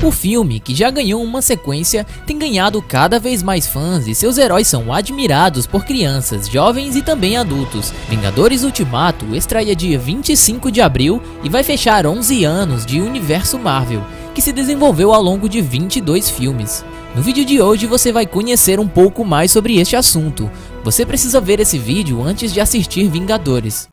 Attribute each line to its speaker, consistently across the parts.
Speaker 1: O filme, que já ganhou uma sequência, tem ganhado cada vez mais fãs e seus heróis são admirados por crianças, jovens e também adultos. Vingadores Ultimato estreia dia 25 de abril e vai fechar 11 anos de universo Marvel, que se desenvolveu ao longo de 22 filmes. No vídeo de hoje você vai conhecer um pouco mais sobre este assunto. Você precisa ver esse vídeo antes de assistir Vingadores.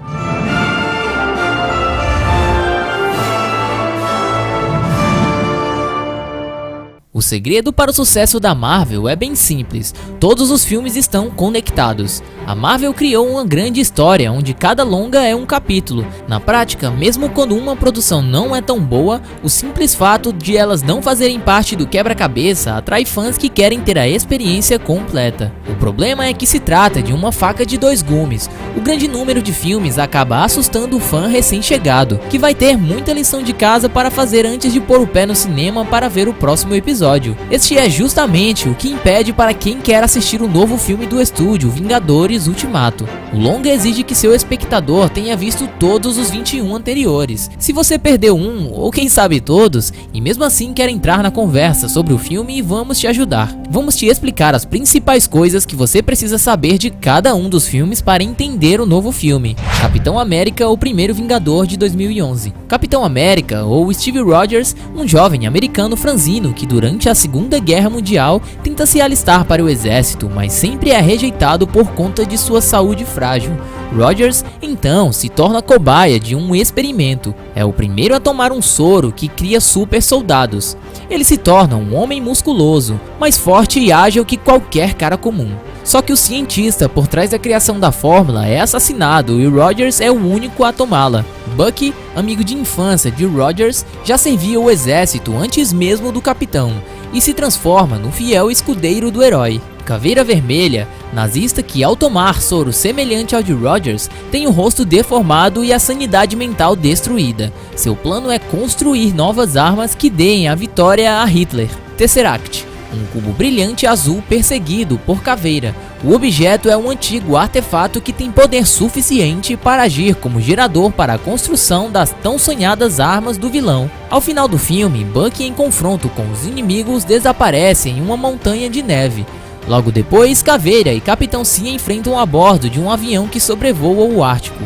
Speaker 1: O segredo para o sucesso da Marvel é bem simples, todos os filmes estão conectados. A Marvel criou uma grande história onde cada longa é um capítulo. Na prática, mesmo quando uma produção não é tão boa, o simples fato de elas não fazerem parte do quebra-cabeça atrai fãs que querem ter a experiência completa. O problema é que se trata de uma faca de dois gumes. O grande número de filmes acaba assustando o fã recém-chegado, que vai ter muita lição de casa para fazer antes de pôr o pé no cinema para ver o próximo episódio. Este é justamente o que impede para quem quer assistir o novo filme do estúdio, Vingadores Ultimato. O longa exige que seu espectador tenha visto todos os 21 anteriores. Se você perdeu um, ou quem sabe todos, e mesmo assim quer entrar na conversa sobre o filme, vamos te ajudar. Vamos te explicar as principais coisas que você precisa saber de cada um dos filmes para entender o novo filme. Capitão América, o primeiro Vingador de 2011. Capitão América, ou Steve Rogers, um jovem americano franzino que durante a Segunda Guerra Mundial tenta se alistar para o exército, mas sempre é rejeitado por conta de sua saúde frágil. Rogers então se torna cobaia de um experimento. É o primeiro a tomar um soro que cria super soldados. Ele se torna um homem musculoso, mais forte e ágil que qualquer cara comum. Só que o cientista por trás da criação da fórmula é assassinado e Rogers é o único a tomá-la. Bucky, amigo de infância de Rogers, já servia o exército antes mesmo do capitão e se transforma no fiel escudeiro do herói. Caveira Vermelha, nazista que ao tomar soro semelhante ao de Rogers, tem o rosto deformado e a sanidade mental destruída. Seu plano é construir novas armas que deem a vitória a Hitler. Tesseract, um cubo brilhante azul perseguido por Caveira. O objeto é um antigo artefato que tem poder suficiente para agir como gerador para a construção das tão sonhadas armas do vilão. Ao final do filme, Bucky em confronto com os inimigos desaparece em uma montanha de neve. Logo depois, Caveira e Capitão se enfrentam a bordo de um avião que sobrevoa o Ártico.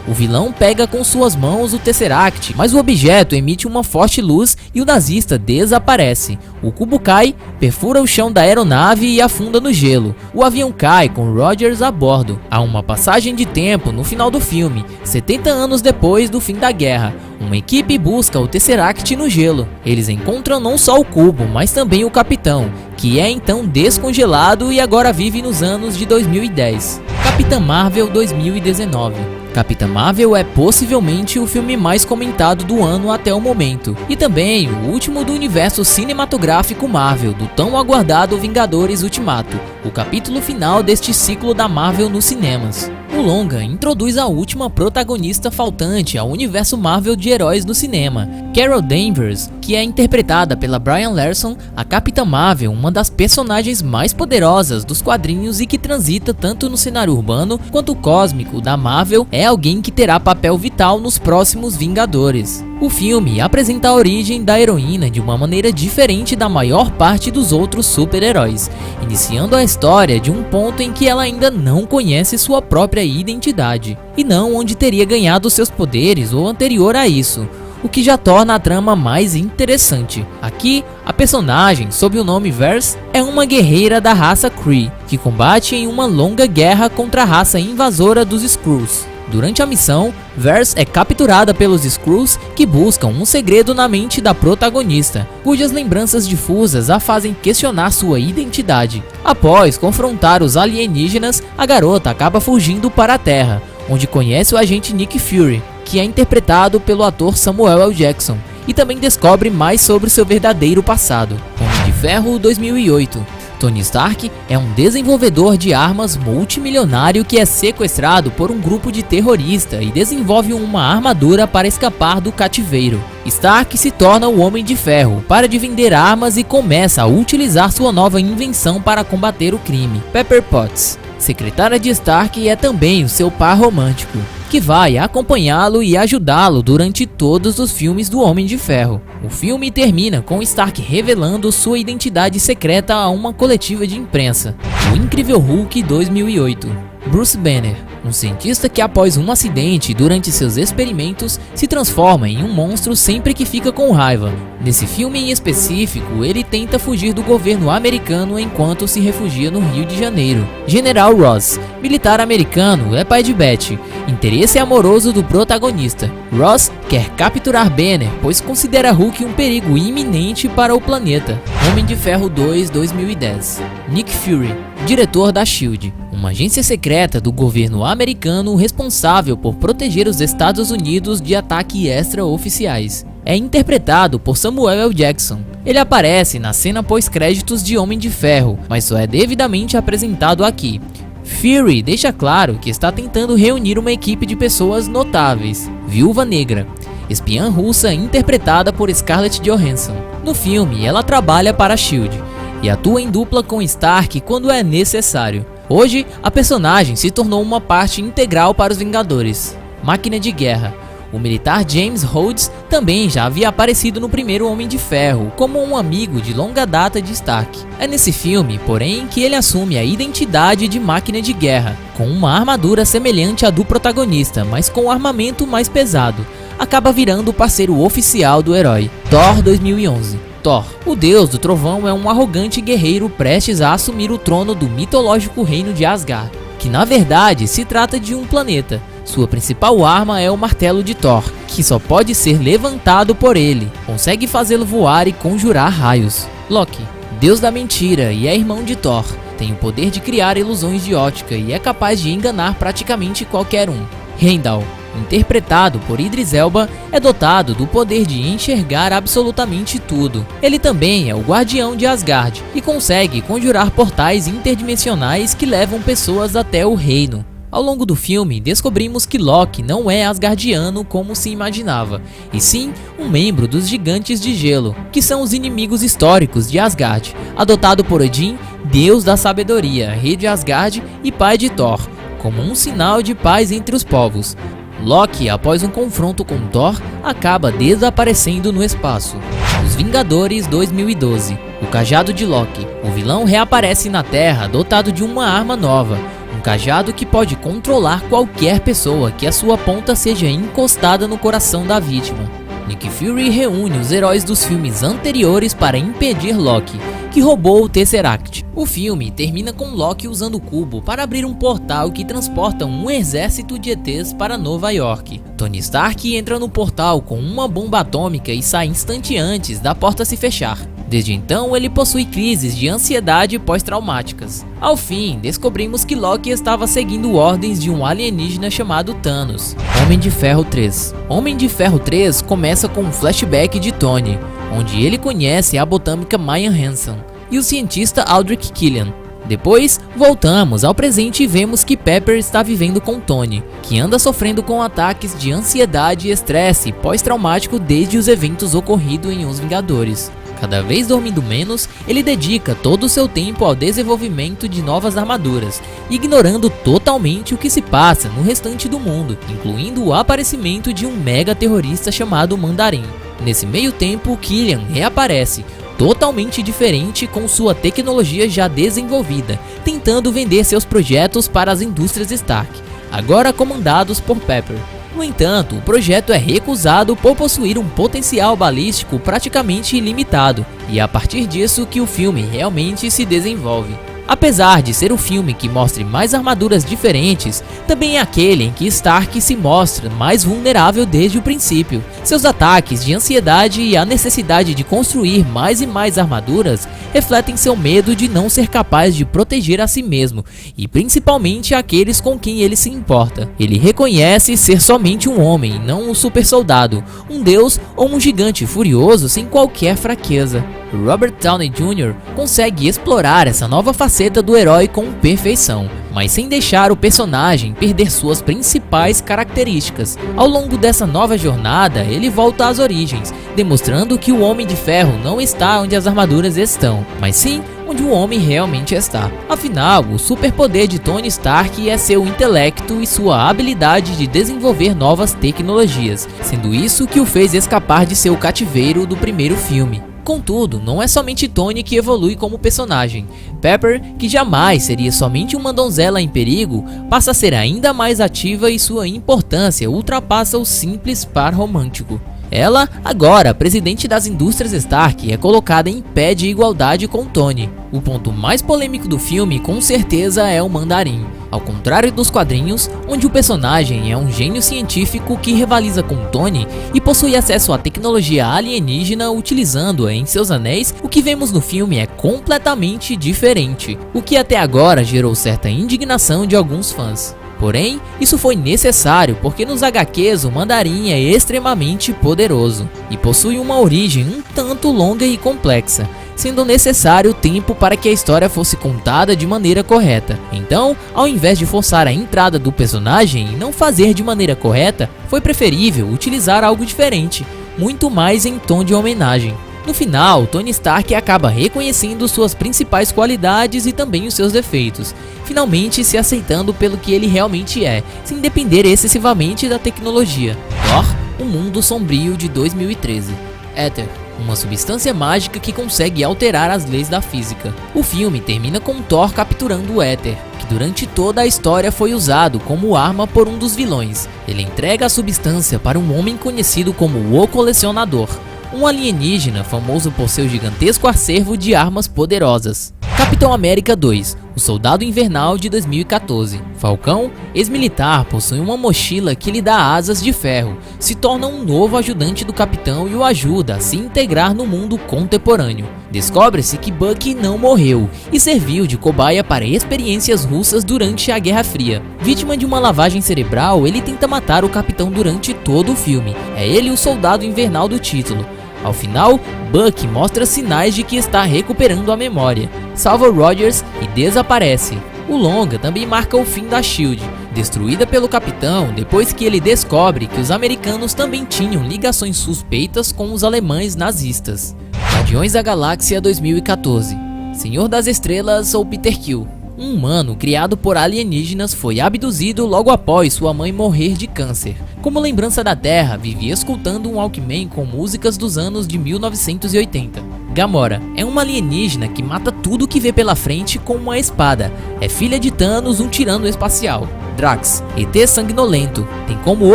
Speaker 1: O vilão pega com suas mãos o Tesseract, mas o objeto emite uma forte luz e o nazista desaparece. O cubo cai, perfura o chão da aeronave e afunda no gelo. O avião cai com Rogers a bordo. Há uma passagem de tempo no final do filme, 70 anos depois do fim da guerra. Uma equipe busca o Tesseract no gelo. Eles encontram não só o cubo, mas também o capitão, que é então descongelado e agora vive nos anos de 2010. Capitã Marvel 2019. Capitã Marvel é possivelmente o filme mais comentado do ano até o momento, e também o último do universo cinematográfico Marvel, do tão aguardado Vingadores Ultimato, o capítulo final deste ciclo da Marvel nos cinemas. O longa introduz a última protagonista faltante ao universo Marvel de heróis no cinema, Carol Danvers, que é interpretada pela Brie Larson, a Capitã Marvel, uma das personagens mais poderosas dos quadrinhos e que transita tanto no cenário urbano quanto cósmico da Marvel, é alguém que terá papel vital nos próximos Vingadores. O filme apresenta a origem da heroína de uma maneira diferente da maior parte dos outros super-heróis, iniciando a história de um ponto em que ela ainda não conhece sua própria identidade, e não onde teria ganhado seus poderes ou anterior a isso, o que já torna a trama mais interessante. Aqui, a personagem, sob o nome Vers, é uma guerreira da raça Kree, que combate em uma longa guerra contra a raça invasora dos Skrulls. Durante a missão, Vers é capturada pelos Skrulls que buscam um segredo na mente da protagonista, cujas lembranças difusas a fazem questionar sua identidade. Após confrontar os alienígenas, a garota acaba fugindo para a Terra, onde conhece o agente Nick Fury, que é interpretado pelo ator Samuel L. Jackson, e também descobre mais sobre seu verdadeiro passado. Homem de Ferro 2008. Tony Stark é um desenvolvedor de armas multimilionário que é sequestrado por um grupo de terroristas e desenvolve uma armadura para escapar do cativeiro. Stark se torna o Homem de Ferro, para de vender armas e começa a utilizar sua nova invenção para combater o crime, Pepper Potts. Secretária de Stark é também o seu par romântico, que vai acompanhá-lo e ajudá-lo durante todos os filmes do Homem de Ferro. O filme termina com Stark revelando sua identidade secreta a uma coletiva de imprensa. O Incrível Hulk 2008. Bruce Banner, um cientista que após um acidente durante seus experimentos se transforma em um monstro sempre que fica com raiva. Nesse filme em específico, ele tenta fugir do governo americano enquanto se refugia no Rio de Janeiro. General Ross, militar americano, é pai de Beth, interesse amoroso do protagonista. Ross quer capturar Banner, pois considera Hulk um perigo iminente para o planeta. Homem de Ferro 2 2010. Nick Fury, diretor da SHIELD, uma agência secreta do governo americano responsável por proteger os Estados Unidos de ataques extraoficiais. É interpretado por Samuel L. Jackson. Ele aparece na cena pós-créditos de Homem de Ferro, mas só é devidamente apresentado aqui. Fury deixa claro que está tentando reunir uma equipe de pessoas notáveis. Viúva Negra, espiã russa interpretada por Scarlett Johansson. No filme, ela trabalha para a SHIELD e atua em dupla com Stark quando é necessário. Hoje, a personagem se tornou uma parte integral para os Vingadores. Máquina de Guerra. O militar James Rhodes também já havia aparecido no primeiro Homem de Ferro, como um amigo de longa data de Stark. É nesse filme, porém, que ele assume a identidade de Máquina de Guerra, com uma armadura semelhante à do protagonista, mas com um armamento mais pesado. Acaba virando o parceiro oficial do herói. Thor 2011. Thor, o deus do trovão, é um arrogante guerreiro prestes a assumir o trono do mitológico reino de Asgard, que na verdade se trata de um planeta. Sua principal arma é o martelo de Thor, que só pode ser levantado por ele. Consegue fazê-lo voar e conjurar raios. Loki, deus da mentira e é irmão de Thor. Tem o poder de criar ilusões de ótica e é capaz de enganar praticamente qualquer um. Heimdall, interpretado por Idris Elba, é dotado do poder de enxergar absolutamente tudo. Ele também é o guardião de Asgard e consegue conjurar portais interdimensionais que levam pessoas até o reino. Ao longo do filme, descobrimos que Loki não é asgardiano como se imaginava, e sim um membro dos Gigantes de Gelo, que são os inimigos históricos de Asgard, adotado por Odin, deus da sabedoria, rei de Asgard e pai de Thor, como um sinal de paz entre os povos. Loki, após um confronto com Thor, acaba desaparecendo no espaço. Os Vingadores 2012. O cajado de Loki. O vilão reaparece na Terra dotado de uma arma nova, um cajado que pode controlar qualquer pessoa que a sua ponta seja encostada no coração da vítima. Nick Fury reúne os heróis dos filmes anteriores para impedir Loki, que roubou o Tesseract. O filme termina com Loki usando o cubo para abrir um portal que transporta um exército de ETs para Nova York. Tony Stark entra no portal com uma bomba atômica e sai instante antes da porta se fechar. Desde então, ele possui crises de ansiedade pós-traumáticas. Ao fim, descobrimos que Loki estava seguindo ordens de um alienígena chamado Thanos. Homem de Ferro 3. Homem de Ferro 3 começa com um flashback de Tony, onde ele conhece a botânica Maya Hansen e o cientista Aldrich Killian. Depois, voltamos ao presente e vemos que Pepper está vivendo com Tony, que anda sofrendo com ataques de ansiedade e estresse pós-traumático desde os eventos ocorridos em Os Vingadores. Cada vez dormindo menos, ele dedica todo o seu tempo ao desenvolvimento de novas armaduras, ignorando totalmente o que se passa no restante do mundo, incluindo o aparecimento de um mega terrorista chamado Mandarim. Nesse meio tempo, Killian reaparece, totalmente diferente com sua tecnologia já desenvolvida, tentando vender seus projetos para as indústrias Stark, agora comandados por Pepper. No entanto, o projeto é recusado por possuir um potencial balístico praticamente ilimitado, e é a partir disso que o filme realmente se desenvolve. Apesar de ser o filme que mostre mais armaduras diferentes, também é aquele em que Stark se mostra mais vulnerável desde o princípio. Seus ataques de ansiedade e a necessidade de construir mais e mais armaduras refletem seu medo de não ser capaz de proteger a si mesmo, e principalmente aqueles com quem ele se importa. Ele reconhece ser somente um homem, não um super soldado, um deus ou um gigante furioso sem qualquer fraqueza. Robert Downey Jr. consegue explorar essa nova faceta do herói com perfeição, mas sem deixar o personagem perder suas principais características. Ao longo dessa nova jornada, ele volta às origens, demonstrando que o Homem de Ferro não está onde as armaduras estão, mas sim onde o homem realmente está. Afinal, o superpoder de Tony Stark é seu intelecto e sua habilidade de desenvolver novas tecnologias, sendo isso que o fez escapar de seu cativeiro do primeiro filme. Contudo, não é somente Tony que evolui como personagem. Pepper, que jamais seria somente uma donzela em perigo, passa a ser ainda mais ativa e sua importância ultrapassa o simples par romântico. Ela, agora presidente das indústrias Stark, é colocada em pé de igualdade com Tony. O ponto mais polêmico do filme com certeza é o Mandarim. Ao contrário dos quadrinhos, onde o personagem é um gênio científico que rivaliza com Tony e possui acesso à tecnologia alienígena utilizando-a em seus anéis, o que vemos no filme é completamente diferente, o que até agora gerou certa indignação de alguns fãs. Porém, isso foi necessário porque nos HQs o Mandarim é extremamente poderoso e possui uma origem um tanto longa e complexa, sendo necessário tempo para que a história fosse contada de maneira correta. Então, ao invés de forçar a entrada do personagem e não fazer de maneira correta, foi preferível utilizar algo diferente, muito mais em tom de homenagem. No final, Tony Stark acaba reconhecendo suas principais qualidades e também os seus defeitos, finalmente se aceitando pelo que ele realmente é, sem depender excessivamente da tecnologia. Thor, o Mundo Sombrio de 2013. Éter, uma substância mágica que consegue alterar as leis da física. O filme termina com Thor capturando o éter, que durante toda a história foi usado como arma por um dos vilões. Ele entrega a substância para um homem conhecido como o Colecionador, um alienígena famoso por seu gigantesco acervo de armas poderosas. Capitão América 2, o Soldado Invernal de 2014. Falcão, ex-militar, possui uma mochila que lhe dá asas de ferro, se torna um novo ajudante do capitão e o ajuda a se integrar no mundo contemporâneo. Descobre-se que Bucky não morreu e serviu de cobaia para experiências russas durante a Guerra Fria. Vítima de uma lavagem cerebral, ele tenta matar o capitão durante todo o filme. É ele o Soldado Invernal do título. Ao final, Bucky mostra sinais de que está recuperando a memória, salva Rogers e desaparece. O longa também marca o fim da SHIELD, destruída pelo capitão depois que ele descobre que os americanos também tinham ligações suspeitas com os alemães nazistas. Guardiões da Galáxia 2014. Senhor das Estrelas ou Peter Quill. Um humano criado por alienígenas foi abduzido logo após sua mãe morrer de câncer. Como lembrança da Terra, vivia escutando um Walkman com músicas dos anos de 1980. Gamora é uma alienígena que mata tudo que vê pela frente com uma espada. É filha de Thanos, um tirano espacial. Drax, ET sanguinolento, tem como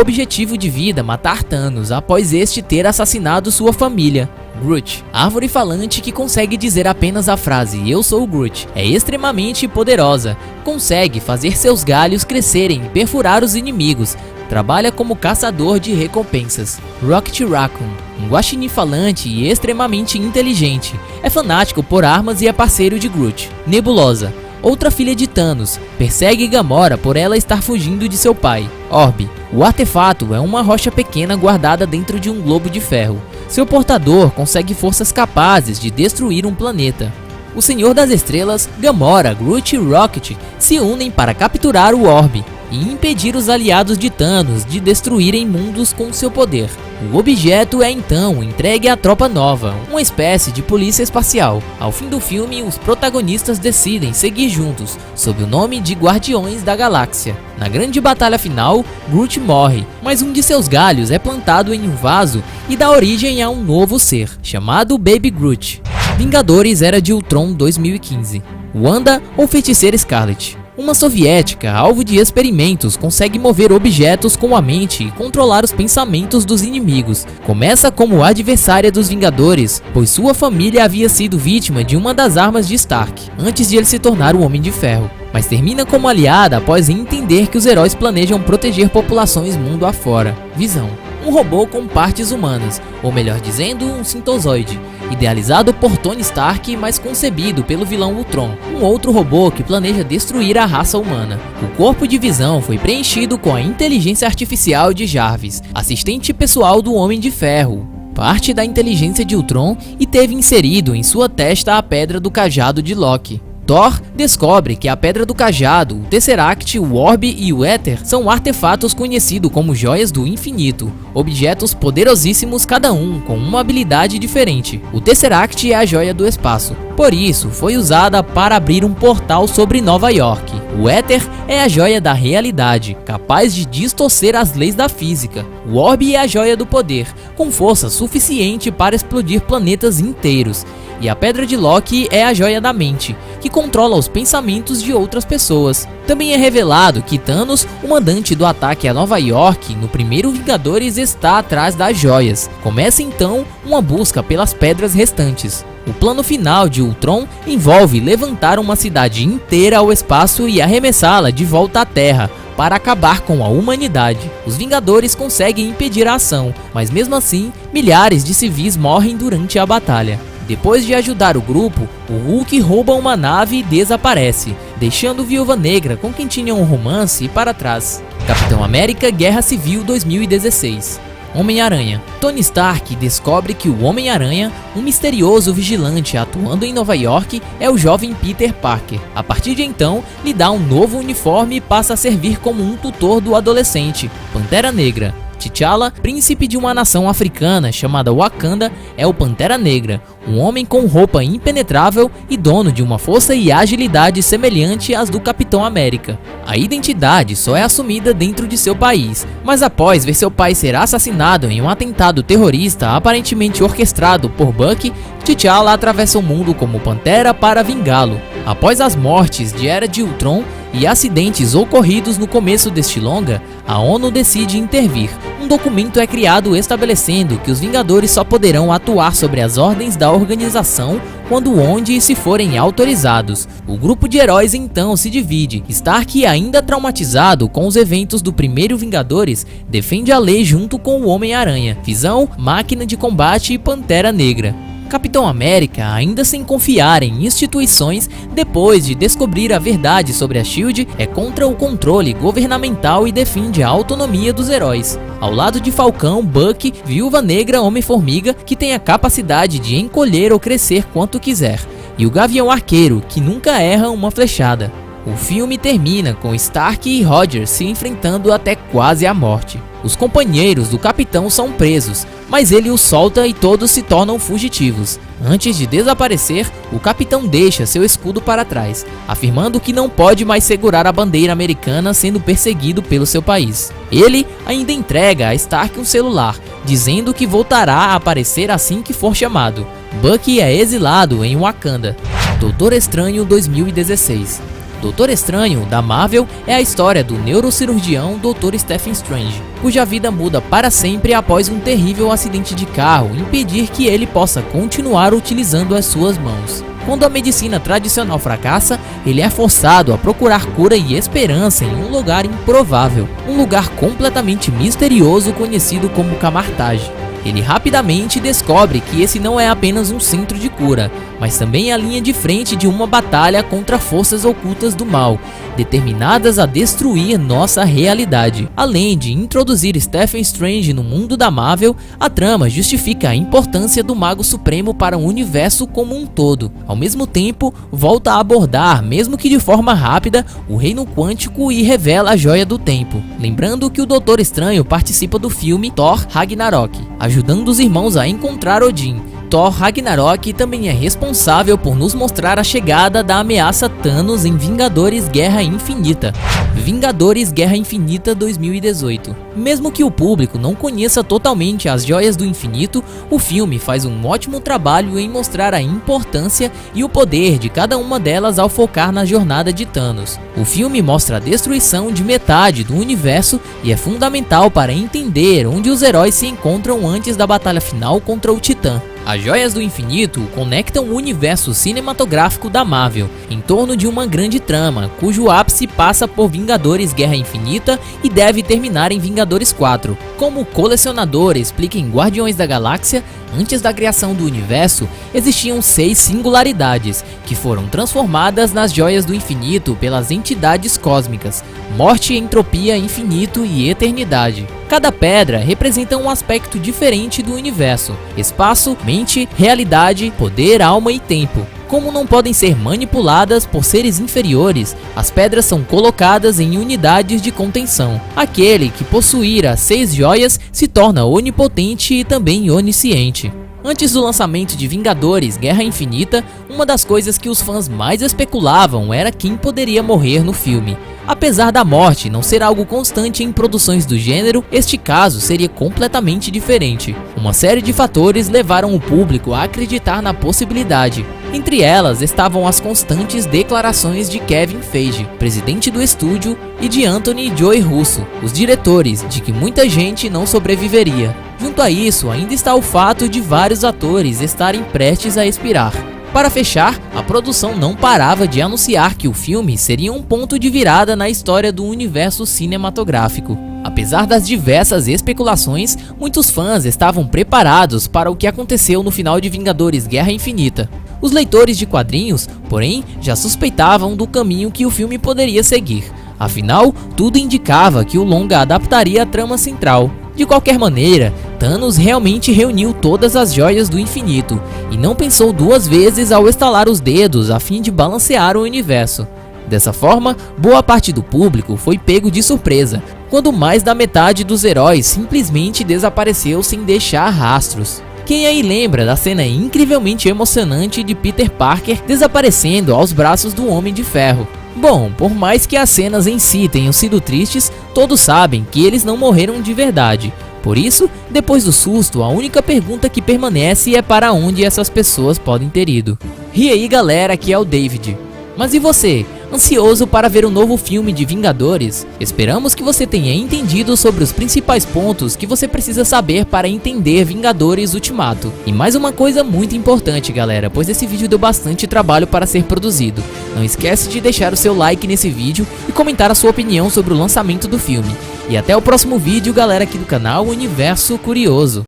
Speaker 1: objetivo de vida matar Thanos após este ter assassinado sua família. Groot, árvore falante que consegue dizer apenas a frase "Eu sou o Groot", é extremamente poderosa, consegue fazer seus galhos crescerem e perfurar os inimigos, trabalha como caçador de recompensas. Rocket Raccoon, um guaxinim falante e extremamente inteligente, é fanático por armas e é parceiro de Groot. Nebulosa, outra filha de Thanos, persegue Gamora por ela estar fugindo de seu pai. Orb, o artefato é uma rocha pequena guardada dentro de um globo de ferro. Seu portador consegue forças capazes de destruir um planeta. O Senhor das Estrelas, Gamora, Groot e Rocket se unem para capturar o Orb e impedir os aliados de Thanos de destruírem mundos com seu poder. O objeto é então entregue à Tropa Nova, uma espécie de polícia espacial. Ao fim do filme, os protagonistas decidem seguir juntos, sob o nome de Guardiões da Galáxia. Na grande batalha final, Groot morre, mas um de seus galhos é plantado em um vaso e dá origem a um novo ser, chamado Baby Groot. Vingadores Era de Ultron 2015. Wanda ou Feiticeira Scarlet. Uma soviética, alvo de experimentos, consegue mover objetos com a mente e controlar os pensamentos dos inimigos. Começa como adversária dos Vingadores, pois sua família havia sido vítima de uma das armas de Stark, antes de ele se tornar o Homem de Ferro. Mas termina como aliada após entender que os heróis planejam proteger populações mundo afora. Visão. Um robô com partes humanas, ou melhor dizendo, um sintozoide, idealizado por Tony Stark, mas concebido pelo vilão Ultron, um outro robô que planeja destruir a raça humana. O corpo de Visão foi preenchido com a inteligência artificial de Jarvis, assistente pessoal do Homem de Ferro, parte da inteligência de Ultron, e teve inserido em sua testa a Pedra do Cajado de Loki. Thor descobre que a Pedra do Cajado, o Tesseract, o Orbe e o Éter são artefatos conhecidos como Joias do Infinito, objetos poderosíssimos cada um com uma habilidade diferente. O Tesseract é a joia do espaço, Por isso, foi usada para abrir um portal sobre Nova York. O Éter é a joia da realidade, capaz de distorcer as leis da física. O Orbe é a joia do poder, com força suficiente para explodir planetas inteiros. E a Pedra de Loki é a joia da mente, que controla os pensamentos de outras pessoas. Também é revelado que Thanos, o mandante do ataque a Nova York no primeiro Vingadores, está atrás das joias. Começa então uma busca pelas pedras restantes. O plano final de Ultron envolve levantar uma cidade inteira ao espaço e arremessá-la de volta à Terra, para acabar com a humanidade. Os Vingadores conseguem impedir a ação, mas mesmo assim, milhares de civis morrem durante a batalha. Depois de ajudar o grupo, o Hulk rouba uma nave e desaparece, deixando Viúva Negra, com quem tinha um romance, para trás. Capitão América Guerra Civil 2016. Homem-Aranha. Tony Stark descobre que o Homem-Aranha, um misterioso vigilante atuando em Nova York, é o jovem Peter Parker. A partir de então, lhe dá um novo uniforme e passa a servir como um tutor do adolescente. Pantera Negra. T'Challa, príncipe de uma nação africana chamada Wakanda, é o Pantera Negra, um homem com roupa impenetrável e dono de uma força e agilidade semelhante às do Capitão América. A identidade só é assumida dentro de seu país, mas após ver seu pai ser assassinado em um atentado terrorista aparentemente orquestrado por Bucky, T'Challa atravessa o mundo como Pantera para vingá-lo. Após as mortes de Era de Ultron e acidentes ocorridos no começo deste longa, a ONU decide intervir. Um documento é criado estabelecendo que os Vingadores só poderão atuar sobre as ordens da organização quando, onde e se forem autorizados. O grupo de heróis então se divide. Stark, ainda traumatizado com os eventos do primeiro Vingadores, defende a lei junto com o Homem-Aranha, Visão, Máquina de Combate e Pantera Negra. Capitão América, ainda sem confiar em instituições, depois de descobrir a verdade sobre a SHIELD, é contra o controle governamental e defende a autonomia dos heróis. Ao lado de Falcão, Bucky, Viúva Negra, Homem-Formiga, que tem a capacidade de encolher ou crescer quanto quiser, e o Gavião Arqueiro, que nunca erra uma flechada. O filme termina com Stark e Roger se enfrentando até quase a morte. Os companheiros do capitão são presos, mas ele os solta e todos se tornam fugitivos. Antes de desaparecer, o capitão deixa seu escudo para trás, afirmando que não pode mais segurar a bandeira americana sendo perseguido pelo seu país. Ele ainda entrega a Stark um celular, dizendo que voltará a aparecer assim que for chamado. Bucky é exilado em Wakanda. Doutor Estranho 2016. Doutor Estranho, da Marvel, é a história do neurocirurgião Dr. Stephen Strange, cuja vida muda para sempre após um terrível acidente de carro impedir que ele possa continuar utilizando as suas mãos. Quando a medicina tradicional fracassa, ele é forçado a procurar cura e esperança em um lugar improvável, um lugar completamente misterioso conhecido como Camartage. Ele rapidamente descobre que esse não é apenas um centro de cura, mas também a linha de frente de uma batalha contra forças ocultas do mal, determinadas a destruir nossa realidade. Além de introduzir Stephen Strange no mundo da Marvel, a trama justifica a importância do Mago Supremo para o universo como um todo. Ao mesmo tempo, volta a abordar, mesmo que de forma rápida, o Reino Quântico e revela a Joia do Tempo. Lembrando que o Doutor Estranho participa do filme Thor Ragnarok, ajudando os irmãos a encontrar Odin. Thor Ragnarok também é responsável por nos mostrar a chegada da ameaça Thanos em Vingadores Guerra Infinita. Vingadores Guerra Infinita 2018. Mesmo que o público não conheça totalmente as Joias do Infinito, o filme faz um ótimo trabalho em mostrar a importância e o poder de cada uma delas ao focar na jornada de Thanos. O filme mostra a destruição de metade do universo e é fundamental para entender onde os heróis se encontram antes da batalha final contra o Titã. As Joias do Infinito conectam o universo cinematográfico da Marvel em torno de uma grande trama, cujo ápice passa por Vingadores Guerra Infinita e deve terminar em Vingadores 4. Como o colecionador explica em Guardiões da Galáxia, antes da criação do universo, existiam 6 singularidades, que foram transformadas nas Joias do Infinito pelas entidades cósmicas: morte, entropia, infinito e eternidade. Cada pedra representa um aspecto diferente do universo: espaço, mente, realidade, poder, alma e tempo. Como não podem ser manipuladas por seres inferiores, as pedras são colocadas em unidades de contenção. Aquele que possuir as 6 joias se torna onipotente e também onisciente. Antes do lançamento de Vingadores Guerra Infinita, uma das coisas que os fãs mais especulavam era quem poderia morrer no filme. Apesar da morte não ser algo constante em produções do gênero, este caso seria completamente diferente. Uma série de fatores levaram o público a acreditar na possibilidade. Entre elas estavam as constantes declarações de Kevin Feige, presidente do estúdio, e de Anthony e Joe Russo, os diretores, de que muita gente não sobreviveria. Junto a isso, ainda está o fato de vários atores estarem prestes a expirar. Para fechar, a produção não parava de anunciar que o filme seria um ponto de virada na história do universo cinematográfico. Apesar das diversas especulações, muitos fãs estavam preparados para o que aconteceu no final de Vingadores Guerra Infinita. Os leitores de quadrinhos, porém, já suspeitavam do caminho que o filme poderia seguir. Afinal, tudo indicava que o longa adaptaria a trama central. De qualquer maneira, Thanos realmente reuniu todas as joias do infinito e não pensou duas vezes ao estalar os dedos a fim de balancear o universo. Dessa forma, boa parte do público foi pego de surpresa, quando mais da metade dos heróis simplesmente desapareceu sem deixar rastros. Quem aí lembra da cena incrivelmente emocionante de Peter Parker desaparecendo aos braços do Homem de Ferro? Bom, por mais que as cenas em si tenham sido tristes, todos sabem que eles não morreram de verdade. Por isso, depois do susto, a única pergunta que permanece é para onde essas pessoas podem ter ido. E aí galera, aqui é o David. Mas e você? Ansioso para ver o novo filme de Vingadores? Esperamos que você tenha entendido sobre os principais pontos que você precisa saber para entender Vingadores Ultimato. E mais uma coisa muito importante galera, pois esse vídeo deu bastante trabalho para ser produzido. Não esquece de deixar o seu like nesse vídeo e comentar a sua opinião sobre o lançamento do filme. E até o próximo vídeo galera aqui do canal Universo Curioso.